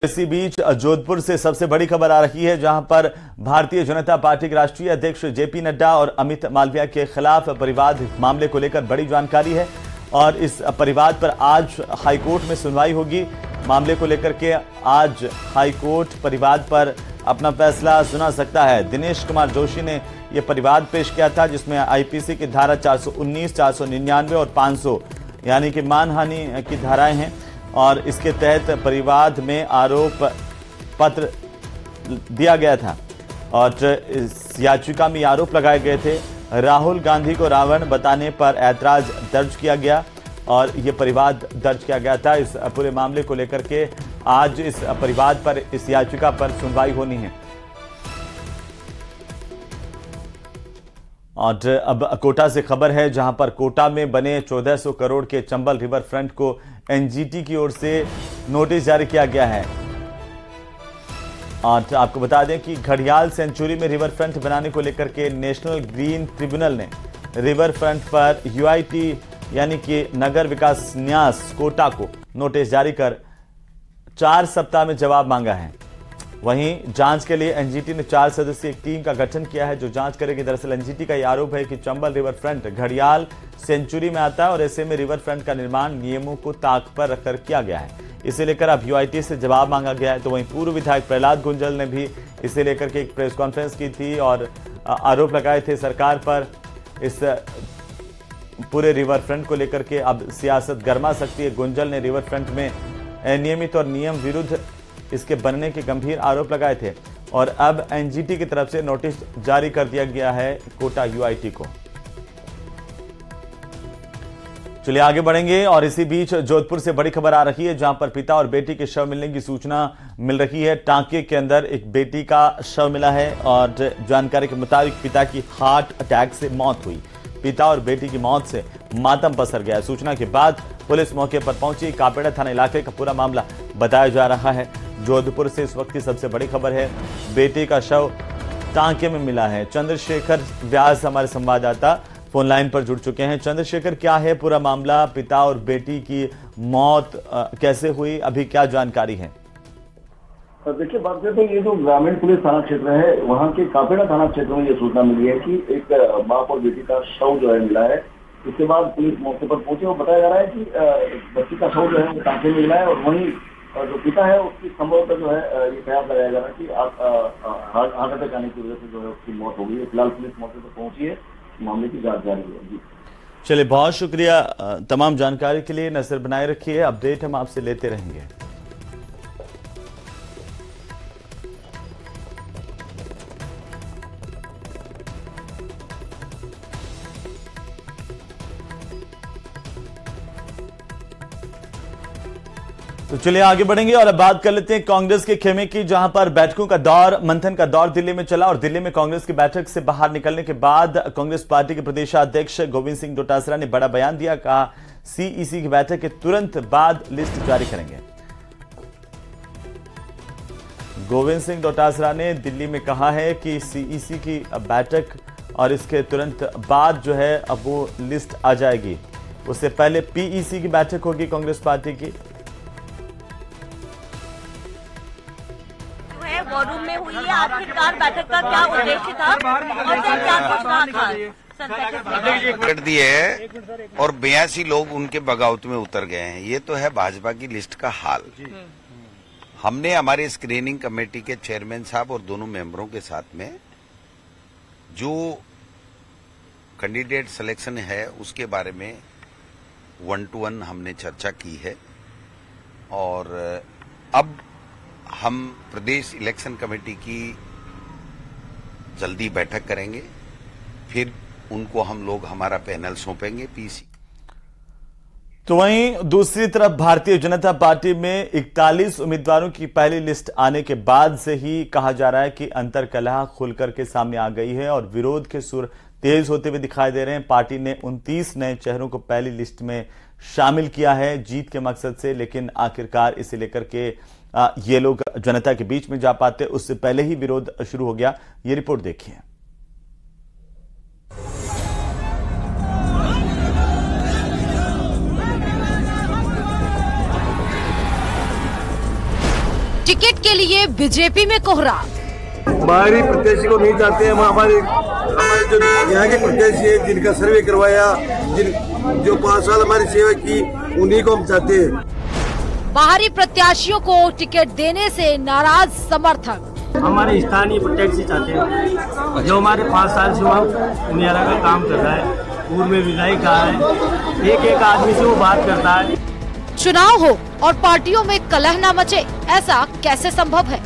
इसी बीच जोधपुर से सबसे बड़ी खबर आ रही है, जहां पर भारतीय जनता पार्टी के राष्ट्रीय अध्यक्ष जेपी नड्डा और अमित मालविया के खिलाफ परिवाद मामले को लेकर बड़ी जानकारी है और इस परिवाद पर आज हाईकोर्ट में सुनवाई होगी। मामले को लेकर के आज हाईकोर्ट परिवाद पर अपना फैसला सुना सकता है। दिनेश कुमार जोशी ने यह परिवाद पेश किया था, जिसमें आईपीसी की धारा 419, 499 और 500 यानी कि मानहानि की धाराएं हैं और इसके तहत परिवाद में आरोप पत्र दिया गया था और इस याचिका में आरोप लगाए गए थे। राहुल गांधी को रावण बताने पर ऐतराज दर्ज किया गया और ये परिवाद दर्ज किया गया था। इस पूरे मामले को लेकर के आज इस परिवाद पर, इस याचिका पर सुनवाई होनी है। और अब कोटा से खबर है, जहां पर कोटा में बने 1400 करोड़ के चंबल रिवर फ्रंट को एनजीटी की ओर से नोटिस जारी किया गया है। और आपको बता दें कि घड़ियाल सेंचुरी में रिवर फ्रंट बनाने को लेकर के नेशनल ग्रीन ट्रिब्यूनल ने रिवर फ्रंट पर यूआईटी यानी कि नगर विकास न्यास कोटा को नोटिस जारी कर 4 सप्ताह में जवाब मांगा है। वहीं जांच के लिए एनजीटी ने 4 सदस्यीय एक टीम का गठन किया है, जो जांच करेगी। दरअसल एनजीटी का यह आरोप है कि चंबल रिवर फ्रंट घड़ियाल सेंचुरी में आता है और ऐसे में रिवर फ्रंट का निर्माण नियमों को ताक पर रखकर किया गया है। इसे लेकर अब यूआईटी से जवाब मांगा गया है। तो वहीं पूर्व विधायक प्रहलाद गुंजल ने भी इसे लेकर के एक प्रेस कॉन्फ्रेंस की थी और आरोप लगाए थे सरकार पर। इस पूरे रिवर फ्रंट को लेकर के अब सियासत गर्मा सकती है। गुंजल ने रिवर फ्रंट में अनियमित और नियम विरुद्ध इसके बनने के गंभीर आरोप लगाए थे और अब एनजीटी की तरफ से नोटिस जारी कर दिया गया है कोटा यूआईटी को। चलिए आगे बढ़ेंगे और इसी बीच जोधपुर से बड़ी खबर आ रही है, जहां पर पिता और बेटी के शव मिलने की सूचना मिल रही है। टांके के अंदर एक बेटी का शव मिला है और जानकारी के मुताबिक पिता की हार्ट अटैक से मौत हुई। पिता और बेटी की मौत से मातम पसर गया। सूचना के बाद पुलिस मौके पर पहुंची। कापेड़ा थाना इलाके का पूरा मामला बताया जा रहा है। जोधपुर से इस वक्त की सबसे बड़ी खबर है, बेटी का शव टांके में मिला है। चंद्रशेखर व्यास हमारे संवाददाता फोन लाइन पर जुड़ चुके हैं। चंद्रशेखर, क्या है पूरा मामला? पिता और बेटी की मौत कैसे हुई, अभी क्या जानकारी है? देखिए, बात करें तो ये जो ग्रामीण पुलिस थाना क्षेत्र है, वहाँ के कापेड़ा थाना क्षेत्र में ये सूचना मिली है कि एक बाप और बेटी का शव जो है मिला है। इसके बाद पुलिस मौके पर पहुंचे और बताया जा रहा है कि बच्ची का शव जो है वो टांके में मिला है और वहीं जो पिता है उसकी संभवतः जो है ये कयास लगाया जा रहा है कि हार्ट अटैक आने की वजह से जो है उसकी मौत हो गई है। फिलहाल पुलिस मौके पर पहुंची है, मामले की जांच जारी है। जी चलिए, बहुत शुक्रिया तमाम जानकारी के लिए। नजर बनाए रखिए, अपडेट हम आपसे लेते रहेंगे। तो चलिए आगे बढ़ेंगे और अब बात कर लेते हैं कांग्रेस के खेमे की, जहां पर बैठकों का दौर, मंथन का दौर दिल्ली में चला और दिल्ली में कांग्रेस की बैठक से बाहर निकलने के बाद कांग्रेस पार्टी के प्रदेशाध्यक्ष गोविंद सिंह डोटासरा ने बड़ा बयान दिया। कहा सीईसी की बैठक के तुरंत बाद लिस्ट जारी करेंगे। गोविंद सिंह डोटासरा ने दिल्ली में कहा है कि सीईसी की बैठक और इसके तुरंत बाद जो है अब वो लिस्ट आ जाएगी। उससे पहले पीईसी की बैठक होगी कांग्रेस पार्टी की। वॉरूम में हुई है। आखिरकार बैठक का क्या उद्देश्य था और क्या कुछ कहा था? कर दिए है और 82 लोग उनके बगावत में उतर गए हैं। ये तो है भाजपा की लिस्ट का हाल। हमने हमारे स्क्रीनिंग कमेटी के चेयरमैन साहब और दोनों मेंबरों के साथ में जो कैंडिडेट सिलेक्शन है उसके बारे में 1-to-1 हमने चर्चा की है और अब हम प्रदेश इलेक्शन कमेटी की जल्दी बैठक करेंगे, फिर उनको हम लोग हमारा पैनल सौंपेंगे पीसी। तो वहीं दूसरी तरफ भारतीय जनता पार्टी में 41 उम्मीदवारों की पहली लिस्ट आने के बाद से ही कहा जा रहा है कि अंतरकलह खुलकर के सामने आ गई है और विरोध के सुर तेज होते हुए दिखाई दे रहे हैं। पार्टी ने 29 नए चेहरों को पहली लिस्ट में शामिल किया है जीत के मकसद से, लेकिन आखिरकार इसे लेकर के ये लोग जनता के बीच में जा पाते, उससे पहले ही विरोध शुरू हो गया। ये रिपोर्ट देखिए। टिकट के लिए बीजेपी में कोहरा। बाहरी प्रत्याशी को नहीं चाहते हम, हमारे जो यहाँ के प्रत्याशी है जिनका सर्वे करवाया, जो 5 साल हमारी सेवा की, उन्हीं को हम चाहते हैं। बाहरी प्रत्याशियों को टिकट देने से नाराज समर्थक। हमारे स्थानीय प्रत्याशी चाहते हैं, जो हमारे 5 साल से वहाँ उनियारा का काम कर रहा है, पूर्व में विधायक रहा है, एक आदमी से वो बात करता है। चुनाव हो और पार्टियों में कलह न मचे, ऐसा कैसे संभव है?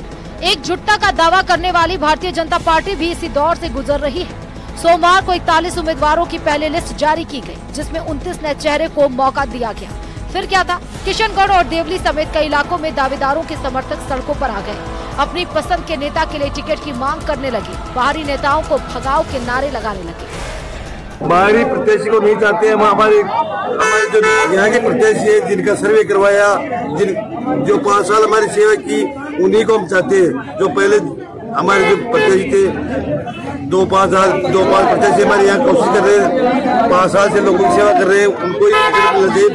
एकजुटता का दावा करने वाली भारतीय जनता पार्टी भी इसी दौर से गुजर रही है। सोमवार को 41 उम्मीदवारों की पहली लिस्ट जारी की गई, जिसमें 29 नए चेहरे को मौका दिया गया। फिर क्या था? किशनगढ़ और देवली समेत कई इलाकों में दावेदारों के समर्थक सड़कों पर आ गए, अपनी पसंद के नेता के लिए टिकट की मांग करने लगे, बाहरी नेताओं को भगाओ के नारे लगाने लगे। बाहरी प्रत्याशी को नहीं चाहते हम, हमारे जो यहाँ के प्रत्याशी है जिनका सर्वे करवाया, जो 5 साल हमारी सेवा की, उन्हीं को हम चाहते हैं। जो पहले हमारे जो प्रत्याशी थे 2-5 प्रत्याशी हमारे यहाँ कोशिश कर रहे हैं, 5 साल से लोगों की सेवा कर रहे हैं, उनको ही टिकट मिलना चाहिए।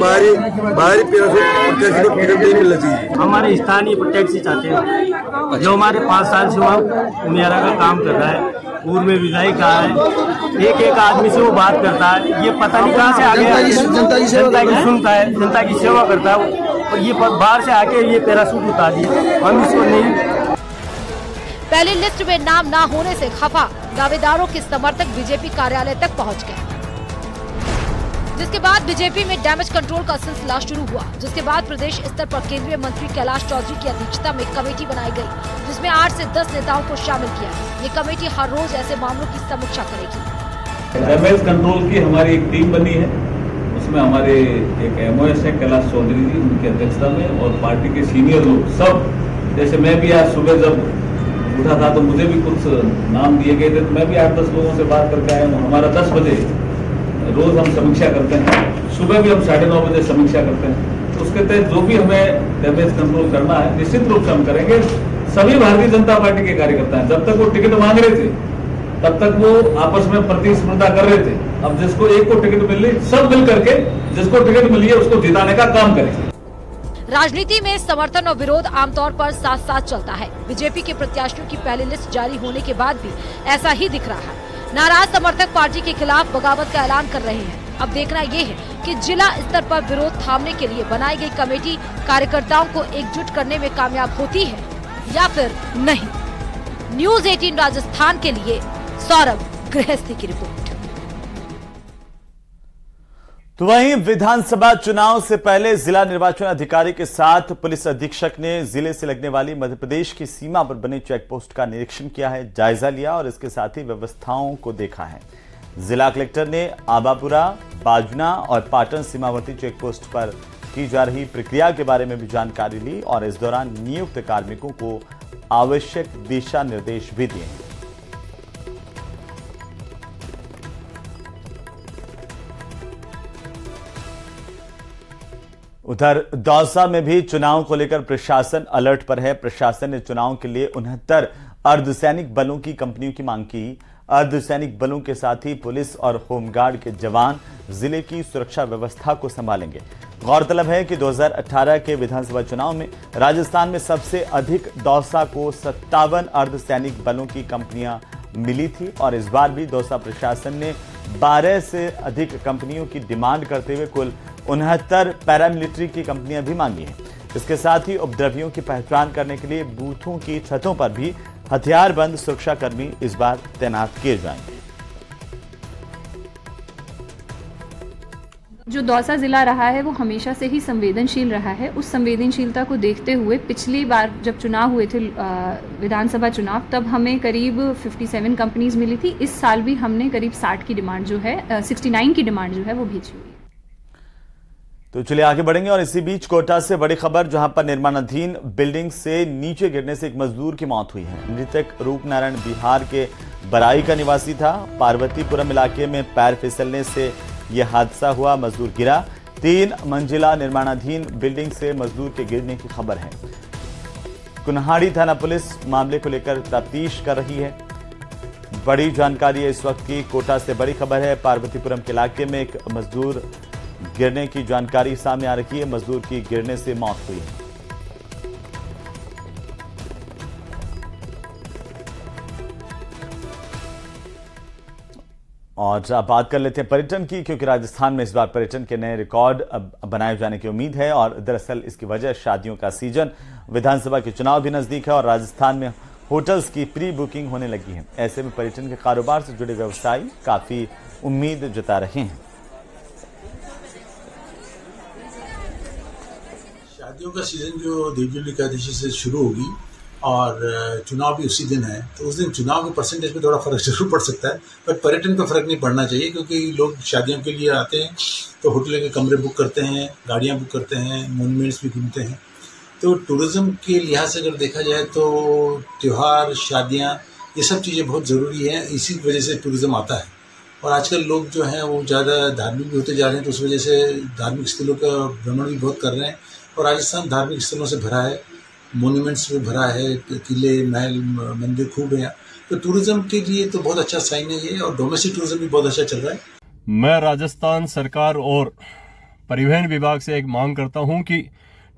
बाहरी प्रत्याशी को टिकट नहीं मिलना चाहिए। हमारे स्थानीय प्रत्याशी चाहते हैं, जो हमारे 5 साल से वहाँ उनियारा का काम कर रहा है, पूर्व में विधायक रहा है, एक आदमी से वो बात करता है। ये पता नहीं कहाँ से आ गया, जनता की सुनता है, जनता की सेवा करता है, और ये बाहर से आके ये पैराशूट उतार दिए, हम इसको नहीं। पहली लिस्ट में नाम ना होने से खफा दावेदारों के समर्थक बीजेपी कार्यालय तक पहुंच गए, जिसके बाद बीजेपी में डैमेज कंट्रोल का सिलसिला शुरू हुआ। जिसके बाद प्रदेश स्तर पर केंद्रीय मंत्री कैलाश चौधरी की अध्यक्षता में कमेटी बनाई गई, जिसमें 8 से 10 नेताओं को शामिल किया है। ये कमेटी हर रोज ऐसे मामलों की समीक्षा करेगी। डैमेज कंट्रोल की हमारी एक टीम बनी है, उसमें हमारे एक MOS है कैलाश चौधरी जी, उनकी अध्यक्षता में, और पार्टी के सीनियर लोग सब। जैसे मैं भी आज सुबह जब उठा था तो मुझे भी कुछ नाम दिए गए थे, तो मैं भी 8-10 लोगों से बात करके आया हूँ। हमारा 10 बजे रोज हम समीक्षा करते हैं, सुबह भी हम 9:30 बजे समीक्षा करते हैं। तो उसके तहत जो भी हमें डैमेज कंट्रोल करना है निश्चित रूप से हम करेंगे। सभी भारतीय जनता पार्टी के कार्यकर्ता हैं, जब तक वो टिकट मांग रहे थे तब तक वो आपस में प्रतिस्पर्धा कर रहे थे। अब जिसको एक को टिकट मिल रही, सब मिल करके जिसको टिकट मिली है उसको जिताने का काम करेंगे। राजनीति में समर्थन और विरोध आमतौर पर साथ साथ चलता है। बीजेपी के प्रत्याशियों की पहली लिस्ट जारी होने के बाद भी ऐसा ही दिख रहा है। नाराज समर्थक पार्टी के खिलाफ बगावत का ऐलान कर रहे हैं। अब देखना ये है कि जिला स्तर पर विरोध थामने के लिए बनाई गई कमेटी कार्यकर्ताओं को एकजुट करने में कामयाब होती है या फिर नहीं। न्यूज़ 18 राजस्थान के लिए सौरभ गृहस्थी की रिपोर्ट। तो वहीं विधानसभा चुनाव से पहले जिला निर्वाचन अधिकारी के साथ पुलिस अधीक्षक ने जिले से लगने वाली मध्य प्रदेश की सीमा पर बने चेक पोस्ट का निरीक्षण किया है, जायजा लिया और इसके साथ ही व्यवस्थाओं को देखा है। जिला कलेक्टर ने आबापुरा, बाजना और पाटन सीमावर्ती चेक पोस्ट पर की जा रही प्रक्रिया के बारे में भी जानकारी ली और इस दौरान नियुक्त कार्मिकों को आवश्यक दिशा निर्देश भी दिए हैं। उधर दौसा में भी चुनाव को लेकर प्रशासन अलर्ट पर है। प्रशासन ने चुनाव के लिए 69 अर्धसैनिक बलों की कंपनियों की मांग की। अर्धसैनिक बलों के साथ ही पुलिस और होमगार्ड के जवान जिले की सुरक्षा व्यवस्था को संभालेंगे। गौरतलब है कि 2018 के विधानसभा चुनाव में राजस्थान में सबसे अधिक दौसा को 57 अर्धसैनिक बलों की कंपनियां मिली थी और इस बार भी दौसा प्रशासन ने 12 से अधिक कंपनियों की डिमांड करते हुए कुल 69 पैरामिलिट्री की कंपनियां भी मांगी हैं। इसके साथ ही उपद्रवियों की पहचान करने के लिए बूथों की छतों पर भी हथियारबंद सुरक्षाकर्मी इस बार तैनात किए जाएंगे। जो दौसा जिला रहा है वो हमेशा से ही संवेदनशील रहा है। उस संवेदनशीलता को देखते हुए पिछली बार जब चुनाव हुए थे विधानसभा चुनाव, तब हमें करीब 57 कंपनीज मिली थी। इस साल भी हमने करीब 60 की डिमांड जो है 69 की डिमांड जो है वो भेजी हुई है। तो चलिए आगे बढ़ेंगे और इसी बीच कोटा से बड़ी खबर, जहां पर निर्माणाधीन बिल्डिंग से नीचे गिरने से एक मजदूर की मौत हुई है। मृतक रूप नारायण बिहार के बराई का निवासी था। पार्वतीपुरम इलाके में पैर फिसलने से यह हादसा हुआ, मजदूर गिरा। 3 मंजिला निर्माणाधीन बिल्डिंग से मजदूर के गिरने की खबर है। कुन्हाड़ी थाना पुलिस मामले को लेकर तफ्तीश कर रही है। बड़ी जानकारी है इस वक्त की। कोटा से बड़ी खबर है, पार्वतीपुरम के इलाके में एक मजदूर गिरने की जानकारी सामने आ रही है। मजदूर की गिरने से मौत हुई है। और अब बात कर लेते हैं पर्यटन की, क्योंकि राजस्थान में इस बार पर्यटन के नए रिकॉर्ड बनाए जाने की उम्मीद है। और दरअसल इसकी वजह शादियों का सीजन, विधानसभा के चुनाव भी नजदीक है और राजस्थान में होटल्स की प्री बुकिंग होने लगी है। ऐसे में पर्यटन के कारोबार से जुड़े व्यवसायी काफी उम्मीद जता रहे हैं। शादियों का सीजन जो देवजुली एकादशी से शुरू होगी और चुनाव भी उसी दिन है, तो उस दिन चुनाव के परसेंटेज पे थोड़ा फर्क जरूर पड़ सकता है, पर पर्यटन पे फर्क नहीं पड़ना चाहिए, क्योंकि लोग शादियों के लिए आते हैं तो होटल के कमरे बुक करते हैं, गाड़ियां बुक करते हैं, मोन्यूमेंट्स भी घूमते हैं। तो टूरिज्म के लिहाज से अगर देखा जाए तो त्यौहार, शादियाँ, ये सब चीज़ें बहुत ज़रूरी हैं, इसी वजह से टूरिज्म आता है। और आजकल लोग जो हैं वो ज़्यादा धार्मिक भी होते जा रहे हैं, तो उस वजह से धार्मिक स्थलों का भ्रमण भी बहुत कर रहे हैं। और राजस्थान धार्मिक स्थलों से भरा है, मोन्यूमेंट्स में भरा है, किले, महल, मंदिर खूब हैं। तो टूरिज्म के लिए तो बहुत अच्छा साइन है ये, और डोमेस्टिक टूरिज्म भी बहुत अच्छा चल रहा है। मैं राजस्थान सरकार और परिवहन विभाग से एक मांग करता हूं कि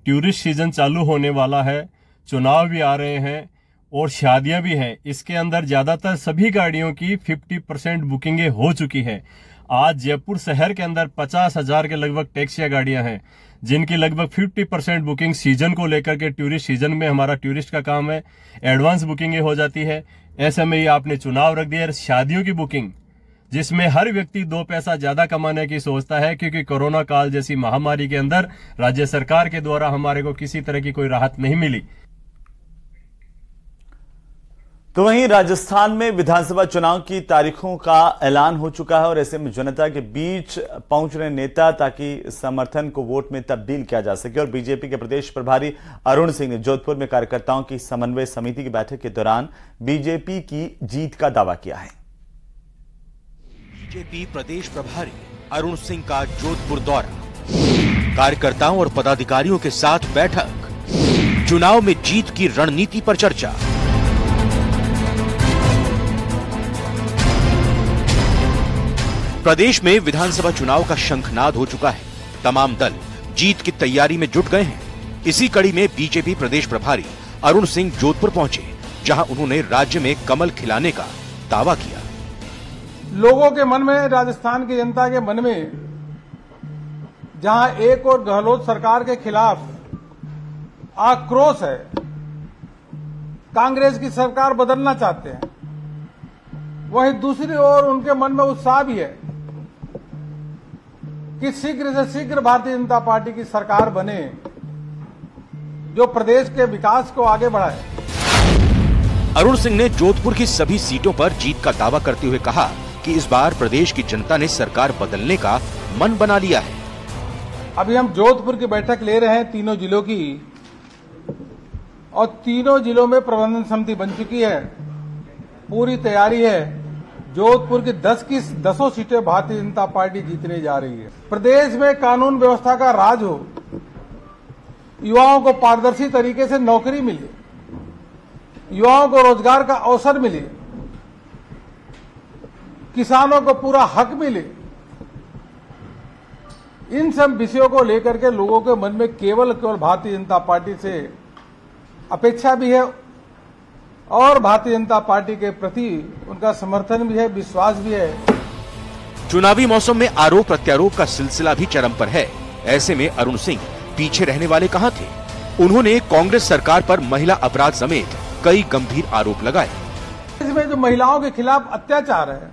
टूरिस्ट सीजन चालू होने वाला है, चुनाव भी आ रहे हैं और शादियां भी हैं। इसके अंदर ज्यादातर सभी गाड़ियों की 50% बुकिंगें हो चुकी हैं। आज जयपुर शहर के अंदर 50,000 के लगभग टैक्सियां गाड़ियां हैं, जिनकी लगभग 50% बुकिंग सीजन को लेकर के, टूरिस्ट सीजन में हमारा टूरिस्ट का काम है, एडवांस बुकिंगें हो जाती है। ऐसे में ही आपने चुनाव रख दिया, शादियों की बुकिंग, जिसमें हर व्यक्ति 2 पैसा ज्यादा कमाने की सोचता है, क्योंकि कोरोना काल जैसी महामारी के अंदर राज्य सरकार के द्वारा हमारे को किसी तरह की कोई राहत नहीं मिली। तो वहीं राजस्थान में विधानसभा चुनाव की तारीखों का ऐलान हो चुका है और ऐसे में जनता के बीच पहुंच रहे नेता ताकि समर्थन को वोट में तब्दील किया जा सके। और बीजेपी के प्रदेश प्रभारी अरुण सिंह ने जोधपुर में कार्यकर्ताओं की समन्वय समिति की बैठक के दौरान बीजेपी की जीत का दावा किया है। बीजेपी प्रदेश प्रभारी अरुण सिंह का जोधपुर दौरा, कार्यकर्ताओं और पदाधिकारियों के साथ बैठक, चुनाव में जीत की रणनीति पर चर्चा। प्रदेश में विधानसभा चुनाव का शंखनाद हो चुका है, तमाम दल जीत की तैयारी में जुट गए हैं। इसी कड़ी में बीजेपी प्रदेश प्रभारी अरुण सिंह जोधपुर पहुंचे, जहां उन्होंने राज्य में कमल खिलाने का दावा किया। लोगों के मन में, राजस्थान की जनता के मन में, जहां एक और गहलोत सरकार के खिलाफ आक्रोश है, कांग्रेस की सरकार बदलना चाहते हैं, वहीं दूसरी ओर उनके मन में उत्साह भी है कि शीघ्र से शीघ्र भारतीय जनता पार्टी की सरकार बने, जो प्रदेश के विकास को आगे बढ़ाए। अरुण सिंह ने जोधपुर की सभी सीटों पर जीत का दावा करते हुए कहा कि इस बार प्रदेश की जनता ने सरकार बदलने का मन बना लिया है। अभी हम जोधपुर की बैठक ले रहे हैं तीनों जिलों की, और तीनों जिलों में प्रबंधन समिति बन चुकी है, पूरी तैयारी है। जोधपुर की 10 की 10 सीटें भारतीय जनता पार्टी जीतने जा रही है। प्रदेश में कानून व्यवस्था का राज हो, युवाओं को पारदर्शी तरीके से नौकरी मिले, युवाओं को रोजगार का अवसर मिले, किसानों को पूरा हक मिले, इन सब विषयों को लेकर के लोगों के मन में केवल भारतीय जनता पार्टी से अपेक्षा भी है और भारतीय जनता पार्टी के प्रति उनका समर्थन भी है, विश्वास भी है। चुनावी मौसम में आरोप प्रत्यारोप का सिलसिला भी चरम पर है। ऐसे में अरुण सिंह पीछे रहने वाले कहां थे? उन्होंने कांग्रेस सरकार पर महिला अपराध समेत कई गंभीर आरोप लगाए। इसमें जो महिलाओं के खिलाफ अत्याचार है,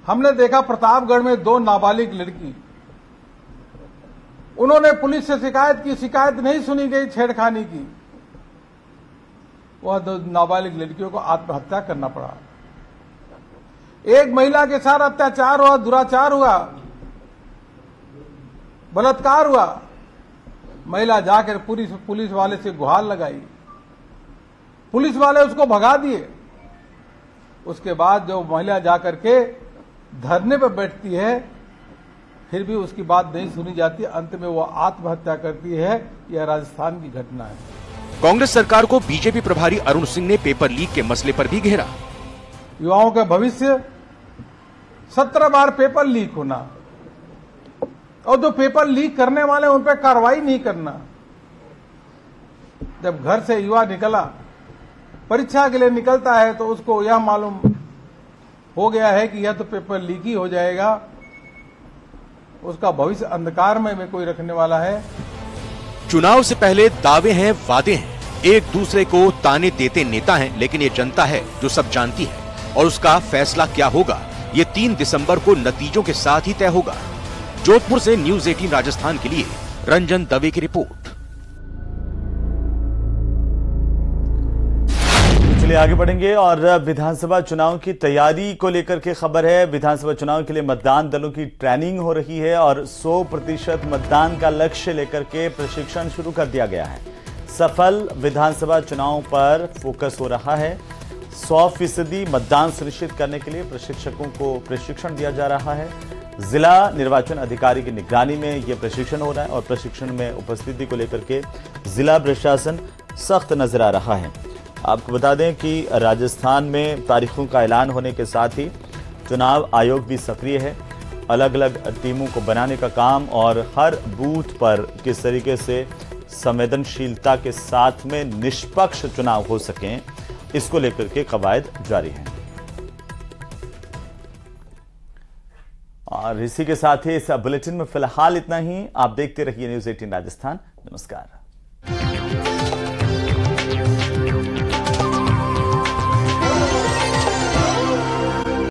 हमने देखा प्रतापगढ़ में 2 नाबालिग लड़की, उन्होंने पुलिस से शिकायत की, शिकायत नहीं सुनी गई छेड़खानी की, वह 2 नाबालिग लड़कियों को आत्महत्या करना पड़ा। एक महिला के साथ अत्याचार हुआ, दुराचार हुआ, बलात्कार हुआ, महिला जाकर पुलिस वाले से गुहार लगाई, पुलिस वाले उसको भगा दिए। उसके बाद जो महिला जाकर के धरने पर बैठती है, फिर भी उसकी बात नहीं सुनी जाती, अंत में वो आत्महत्या करती है। यह राजस्थान की घटना है। कांग्रेस सरकार को बीजेपी प्रभारी अरुण सिंह ने पेपर लीक के मसले पर भी घेरा। युवाओं का भविष्य, 17 बार पेपर लीक होना, और जो पेपर लीक करने वाले उन पर कार्रवाई नहीं करना। जब घर से युवा निकला, परीक्षा के लिए निकलता है, तो उसको यह मालूम हो गया है कि यह तो पेपर लीक ही हो जाएगा, उसका भविष्य अंधकार में कोई रखने वाला है। चुनाव से पहले दावे हैं, वादे हैं, एक दूसरे को ताने देते नेता हैं, लेकिन ये जनता है जो सब जानती है और उसका फैसला क्या होगा ये 3 दिसंबर को नतीजों के साथ ही तय होगा। जोधपुर से न्यूज़ 18 राजस्थान के लिए रंजन दवे की रिपोर्ट। चलिए आगे बढ़ेंगे और विधानसभा चुनाव की तैयारी को लेकर के खबर है। विधानसभा चुनाव के लिए मतदान दलों की ट्रेनिंग हो रही है और 100% मतदान का लक्ष्य लेकर के प्रशिक्षण शुरू कर दिया गया है। सफल विधानसभा चुनाव पर फोकस हो रहा है। 100% मतदान सुनिश्चित करने के लिए प्रशिक्षकों को प्रशिक्षण दिया जा रहा है। जिला निर्वाचन अधिकारी की निगरानी में यह प्रशिक्षण हो रहा है और प्रशिक्षण में उपस्थिति को लेकर के जिला प्रशासन सख्त नजर आ रहा है। आपको बता दें कि राजस्थान में तारीखों का ऐलान होने के साथ ही चुनाव आयोग भी सक्रिय है। अलग अलग टीमों को बनाने का काम और हर बूथ पर किस तरीके से संवेदनशीलता के साथ में निष्पक्ष चुनाव हो सकें, इसको लेकर के कवायद जारी हैं। और इसी के साथ ही इस बुलेटिन में फिलहाल इतना ही। आप देखते रहिए न्यूज़ 18 राजस्थान। नमस्कार।